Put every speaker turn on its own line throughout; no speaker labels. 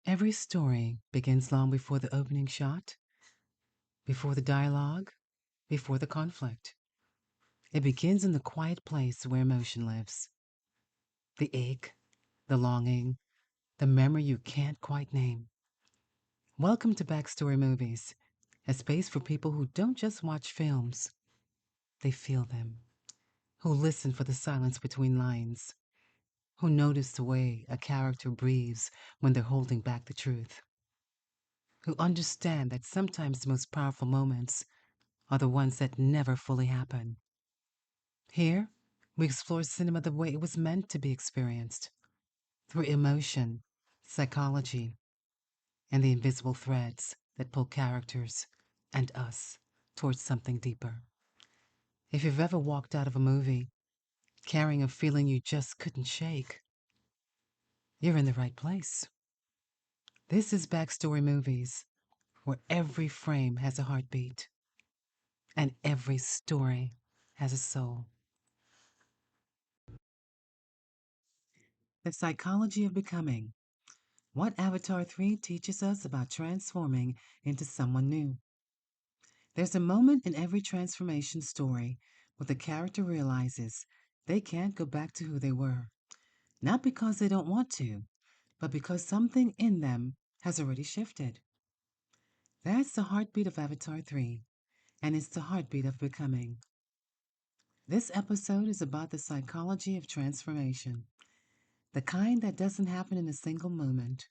Every story begins long before the opening shot, before the dialogue, before the conflict. It begins in the quiet place where emotion lives. The ache, the longing, the memory you can't quite name. Welcome to Backstory Movies, a space for people who don't just watch films, they feel them, who listen for the silence between lines, who notice the way a character breathes when they're holding back the truth, who understand that sometimes the most powerful moments are the ones that never fully happen. Here, we explore cinema the way it was meant to be experienced, through emotion, psychology, and the invisible threads that pull characters and us towards something deeper. If you've ever walked out of a movie carrying a feeling you just couldn't shake, you're in the right place. This is Backstory Movies, where every frame has a heartbeat and every story has a soul. The psychology of becoming. What Avatar 3 teaches us about transforming into someone new. There's a moment in every transformation story where the character realizes they can't go back to who they were, not because they don't want to, but because something in them has already shifted. That's the heartbeat of Avatar 3, and it's the heartbeat of becoming. This episode is about the psychology of transformation, the kind that doesn't happen in a single moment,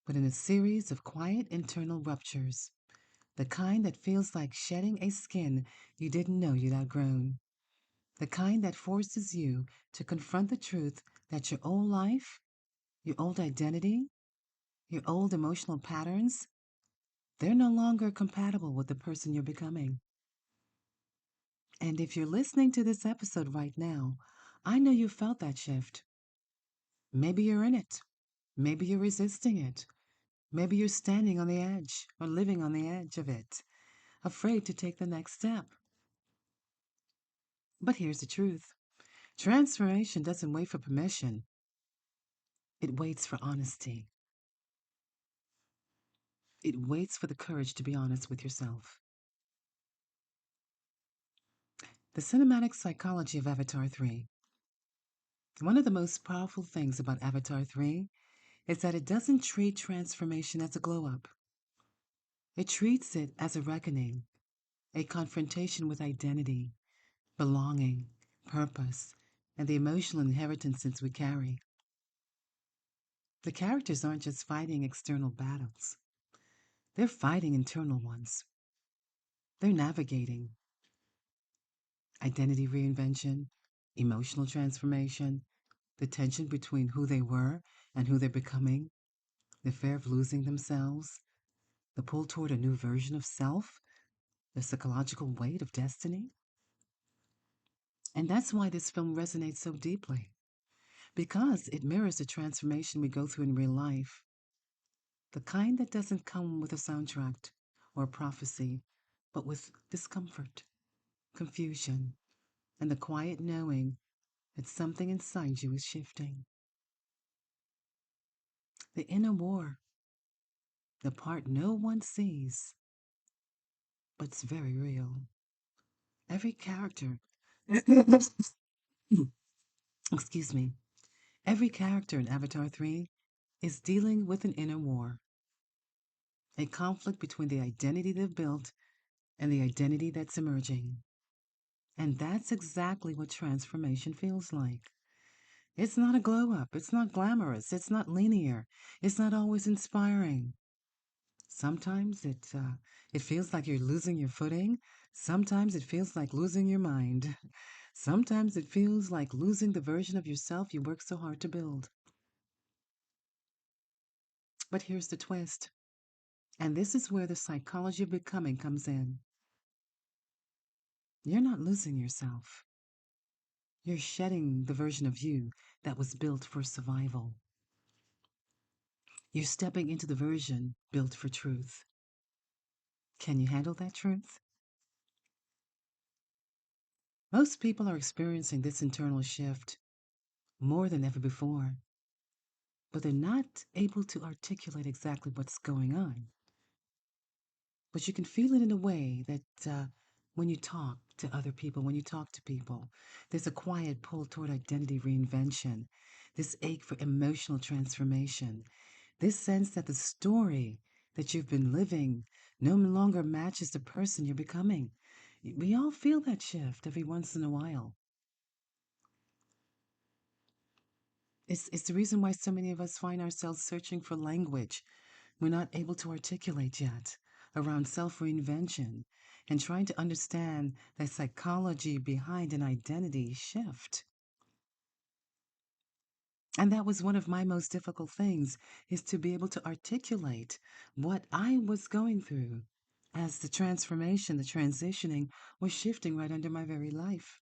but in a series of quiet internal ruptures, the kind that feels like shedding a skin you didn't know you'd outgrown, the kind that forces you to confront the truth that your old life, your old identity, your old emotional patterns, they're no longer compatible with the person you're becoming. And if you're listening to this episode right now, I know you felt that shift. Maybe you're in it. Maybe you're resisting it. Maybe you're standing on the edge or living on the edge of it, afraid to take the next step. But here's the truth. Transformation doesn't wait for permission. It waits for honesty. It waits for the courage to be honest with yourself. The cinematic psychology of Avatar 3. One of the most powerful things about Avatar 3 is that it doesn't treat transformation as a glow up. It treats it as a reckoning, a confrontation with identity, belonging, purpose, and the emotional inheritances we carry. The characters aren't just fighting external battles, they're fighting internal ones. They're navigating identity reinvention, emotional transformation, the tension between who they were and who they're becoming, the fear of losing themselves, the pull toward a new version of self, the psychological weight of destiny. And that's why this film resonates so deeply, because it mirrors the transformation we go through in real life, the kind that doesn't come with a soundtrack or a prophecy, but with discomfort, confusion, and the quiet knowing that something inside you is shifting. The inner war, the part no one sees, but it's very real. Every character, excuse me, every character in Avatar 3 is dealing with an inner war, a conflict between the identity they've built and the identity that's emerging. And that's exactly what transformation feels like. It's not a glow up, it's not glamorous, it's not linear, it's not always inspiring. Sometimes it feels like you're losing your footing. Sometimes it feels like losing your mind. Sometimes it feels like losing the version of yourself you worked so hard to build. But here's the twist. And this is where the psychology of becoming comes in. You're not losing yourself. You're shedding the version of you that was built for survival. You're stepping into the version built for truth. Can you handle that truth? Most people are experiencing this internal shift more than ever before. but they're not able to articulate exactly what's going on. But you can feel it in a way that when you talk to other people, when you talk to people, there's a quiet pull toward identity reinvention, this ache for emotional transformation, this sense that the story that you've been living no longer matches the person you're becoming. We all feel that shift every once in a while. It's the reason why so many of us find ourselves searching for language we're not able to articulate yet around self reinvention and trying to understand the psychology behind an identity shift. And that was one of my most difficult things is to be able to articulate what I was going through as the transformation, the transitioning was shifting right under my very life.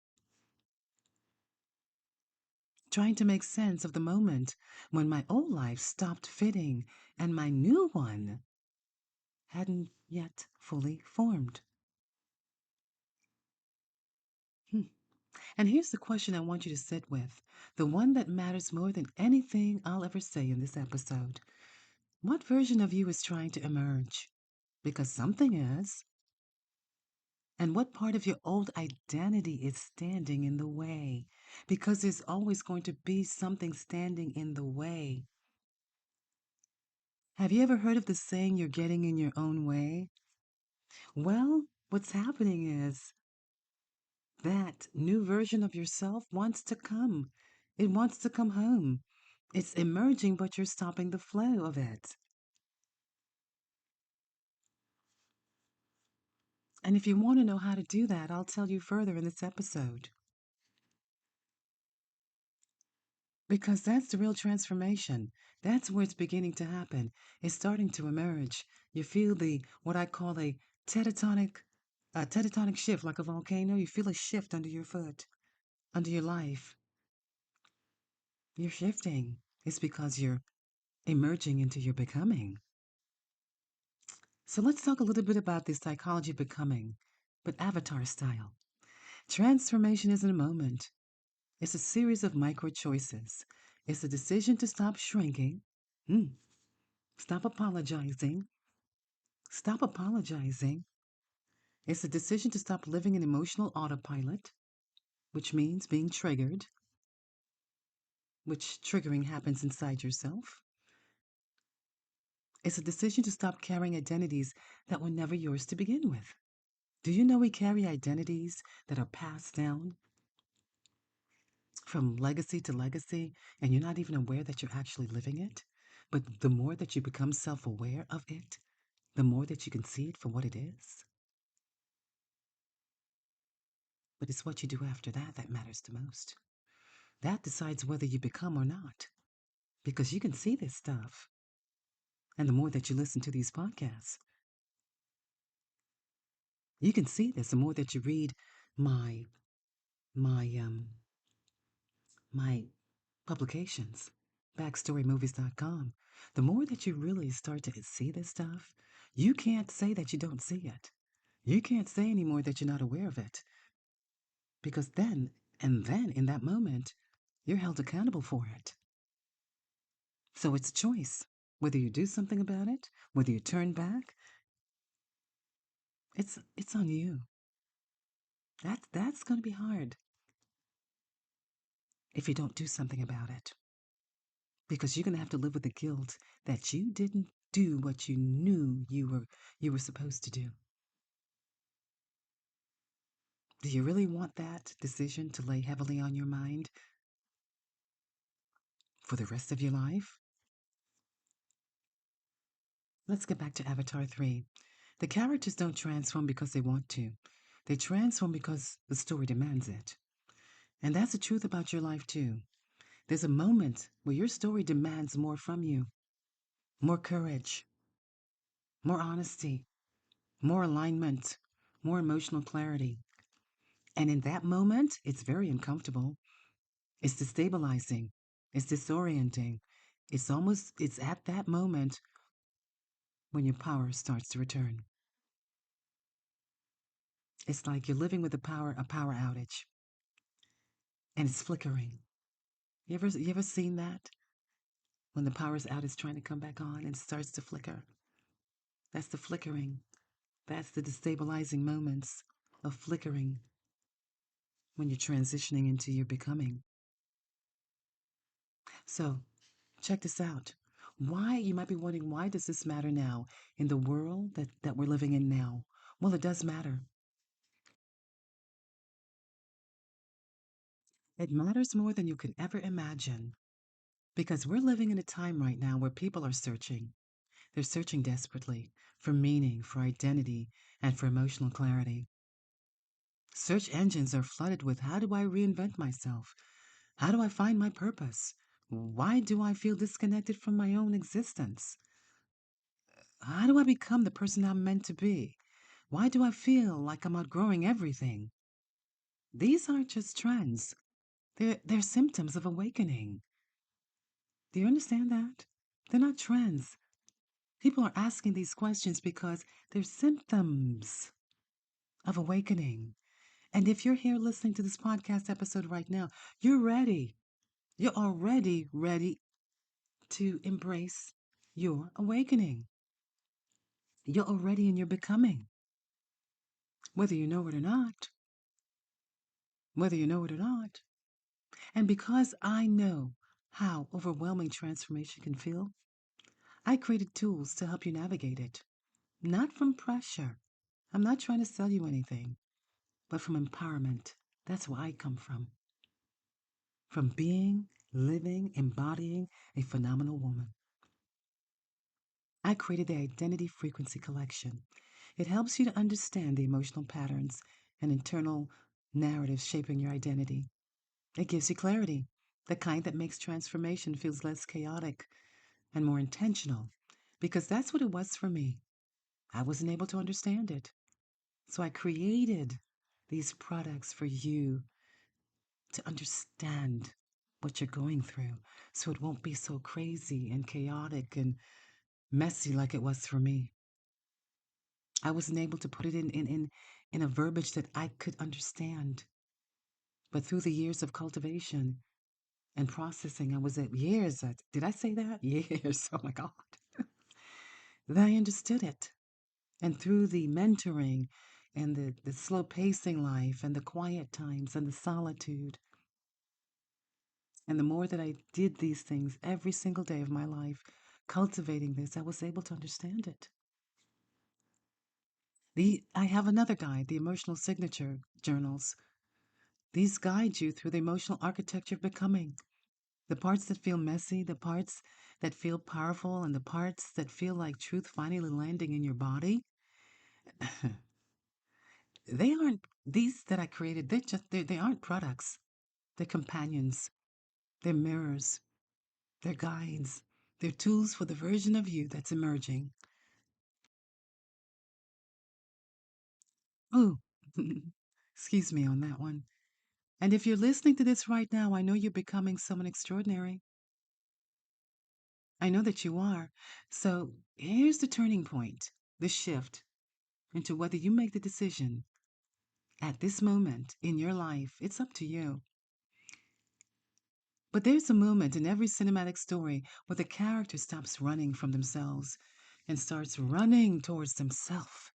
Trying to make sense of the moment when my old life stopped fitting and my new one hadn't yet fully formed. Hmm. And here's the question I want you to sit with, the one that matters more than anything I'll ever say in this episode. What version of you is trying to emerge? Because something is. And what part of your old identity is standing in the way? Because there's always going to be something standing in the way. Have you ever heard of the saying, you're getting in your own way? Well, what's happening is that new version of yourself wants to come. It wants to come home. It's emerging, but you're stopping the flow of it. And if you want to know how to do that, I'll tell you further in this episode. Because that's the real transformation. That's where it's beginning to happen. It's starting to emerge. You feel the what I call a tectonic shift, like a volcano. You feel a shift under your foot, under your life. You're shifting. It's because you're emerging into your becoming. So let's talk a little bit about this psychology of becoming, but avatar style. Transformation isn't a moment. It's a series of micro choices. It's a decision to stop shrinking, mm, stop apologizing, stop apologizing. It's a decision to stop living in emotional autopilot, which means being triggered, which triggering happens inside yourself. It's a decision to stop carrying identities that were never yours to begin with. Do you know we carry identities that are passed down from legacy to legacy, and you're not even aware that you're actually living it? But the more that you become self aware of it, the more that you can see it for what it is. But it's what you do after that that matters the most. That decides whether you become or not. Because you can see this stuff. And the more that you listen to these podcasts, you can see this. The more that you read my my um my publications, backstorymovies.com, the more that you really start to see this stuff, you can't say that you don't see it. You can't say anymore that you're not aware of it. Because then in that moment, you're held accountable for it. So it's a choice. Whether you do something about it, whether you turn back, it's on you. That's going to be hard if you don't do something about it. Because you're going to have to live with the guilt that you didn't do what you knew you were supposed to do. Do you really want that decision to lay heavily on your mind for the rest of your life? Let's get back to Avatar 3. The characters don't transform because they want to. They transform because the story demands it. And that's the truth about your life too. There's a moment where your story demands more from you. More courage, more honesty, more alignment, more emotional clarity. And in that moment, it's very uncomfortable. It's destabilizing. It's disorienting. It's at that moment when your power starts to return. It's like you're living with a power outage, and it's flickering. You ever seen that? When the power's out, it's trying to come back on and starts to flicker. That's the flickering. That's the destabilizing moments of flickering when you're transitioning into your becoming. So, check this out. Why, you might be wondering, why does this matter now in the world that we're living in now? Well, it does matter. It matters more than you could ever imagine because we're living in a time right now where people are searching. They're searching desperately for meaning, for identity, and for emotional clarity. Search engines are flooded with, how do I reinvent myself? How do I find my purpose? Why do I feel disconnected from my own existence? How do I become the person I'm meant to be? Why do I feel like I'm outgrowing everything? These aren't just trends. They're symptoms of awakening. Do you understand that? They're not trends. People are asking these questions because they're symptoms of awakening. And if you're here listening to this podcast episode right now, you're ready. You're already ready to embrace your awakening. You're already in your becoming, whether you know it or not. Whether you know it or not. And because I know how overwhelming transformation can feel, I created tools to help you navigate it. Not from pressure. I'm not trying to sell you anything, but from empowerment. That's where I come from. From being, living, embodying a phenomenal woman. I created the Identity Frequency Collection. It helps you to understand the emotional patterns and internal narratives shaping your identity. It gives you clarity, the kind that makes transformation feels less chaotic and more intentional, because that's what it was for me. I wasn't able to understand it. So I created these products for you to understand what you're going through so it won't be so crazy and chaotic and messy like it was for me. I wasn't able to put it in a verbiage that I could understand. But through the years of cultivation and processing, I was at years. Did I say that? Years. Oh my God. Then I understood it. And through the mentoring and the slow pacing life and the quiet times and the solitude, and the more that I did these things every single day of my life, cultivating this, I was able to understand it. I have another guide, the Emotional Signature Journals. These guide you through the emotional architecture of becoming. The parts that feel messy, the parts that feel powerful, and the parts that feel like truth finally landing in your body. They aren't these that I created. They aren't products. They're companions. They're mirrors. They're guides. They're tools for the version of you that's emerging. Ooh, excuse me on that one. And if you're listening to this right now, I know you're becoming someone extraordinary. I know that you are. So here's the turning point, the shift into whether you make the decision at this moment in your life. It's up to you. But there's a moment in every cinematic story where the character stops running from themselves and starts running towards themselves.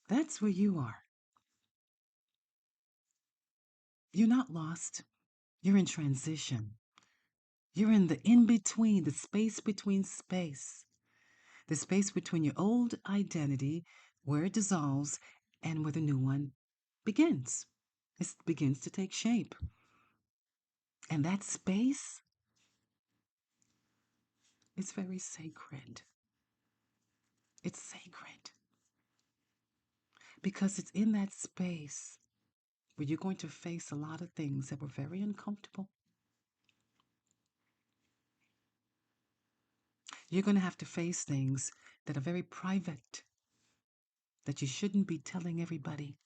That's where you are. You're not lost. You're in transition. You're in the in between, the space between space, the space between your old identity, where it dissolves, and where the new one begins. It begins to take shape. And that space is very sacred. It's sacred because it's in that space where you're going to face a lot of things that were very uncomfortable. You're going to have to face things that are very private, that you shouldn't be telling everybody.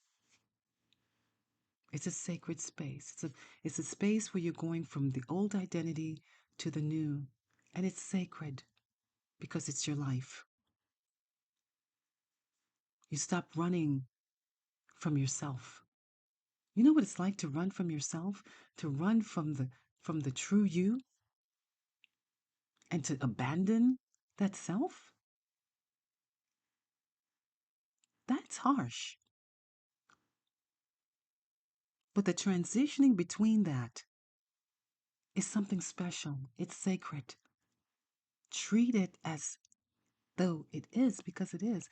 It's a sacred space. It's a space where you're going from the old identity to the new. And it's sacred because it's your life. You stop running from yourself. You know what it's like to run from yourself? To run from the true you? and to abandon that self, that's harsh. But the transitioning between that is something special. It's sacred. Treat it as though it is, because it is.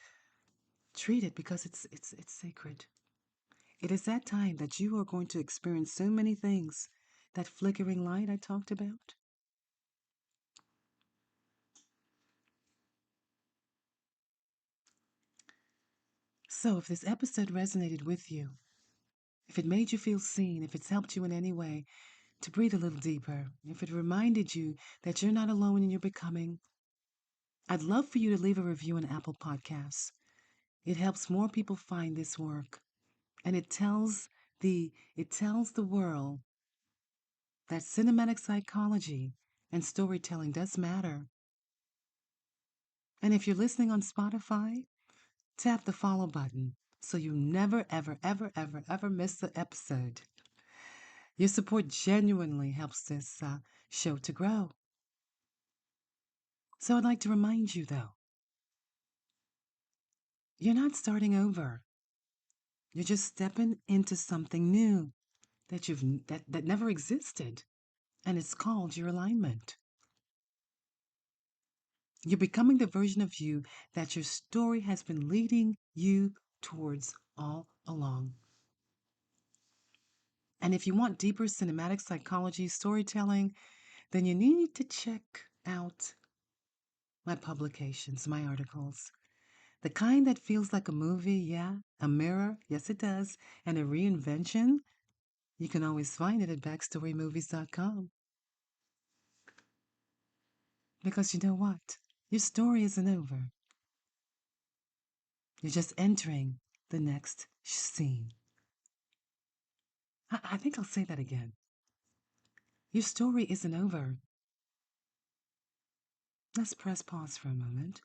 Treat it because it's sacred. It is that time that you are going to experience so many things. That flickering light I talked about. So, if this episode resonated with you, if it made you feel seen, if it's helped you in any way to breathe a little deeper, if it reminded you that you're not alone in your becoming, I'd love for you to leave a review on Apple Podcasts. It helps more people find this work, and it tells the world that cinematic psychology and storytelling does matter. And if you're listening on Spotify, tap the follow button so you never, ever, ever, ever, ever miss the episode. Your support genuinely helps this show to grow. So I'd like to remind you, though, you're not starting over. You're just stepping into something new that never existed, and it's called your alignment. You're becoming the version of you that your story has been leading you towards all along. And if you want deeper cinematic psychology storytelling, then you need to check out my publications, my articles. The kind that feels like a movie, yeah, a mirror, yes it does, and a reinvention. You can always find it at backstorymovies.com. Because you know what? Your story isn't over. You're just entering the next scene. I think I'll say that again. Your story isn't over. Let's press pause for a moment.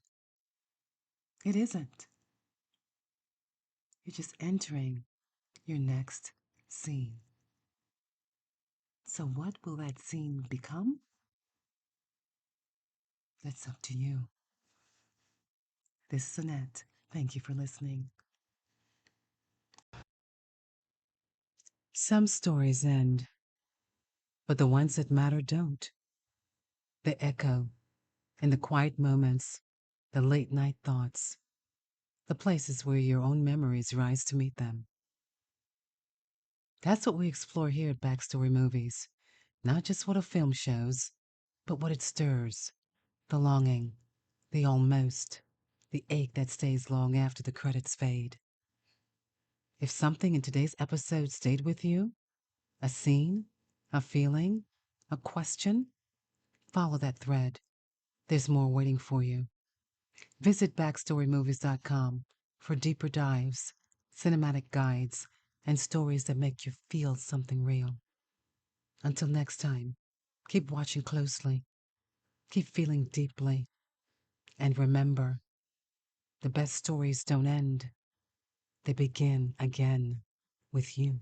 It isn't. You're just entering your next scene. So, what will that scene become? That's up to you. This is Annette. Thank you for listening. Some stories end, but the ones that matter don't. They echo in the quiet moments, the late night thoughts, the places where your own memories rise to meet them. That's what we explore here at Backstory Movies. Not just what a film shows, but what it stirs, the longing, the almost, the ache that stays long after the credits fade. If something in today's episode stayed with you, a scene, a feeling, a question, follow that thread. There's more waiting for you. Visit backstorymovies.com for deeper dives, cinematic guides, and stories that make you feel something real. Until next time, keep watching closely, keep feeling deeply, and remember, the best stories don't end, they begin again with you.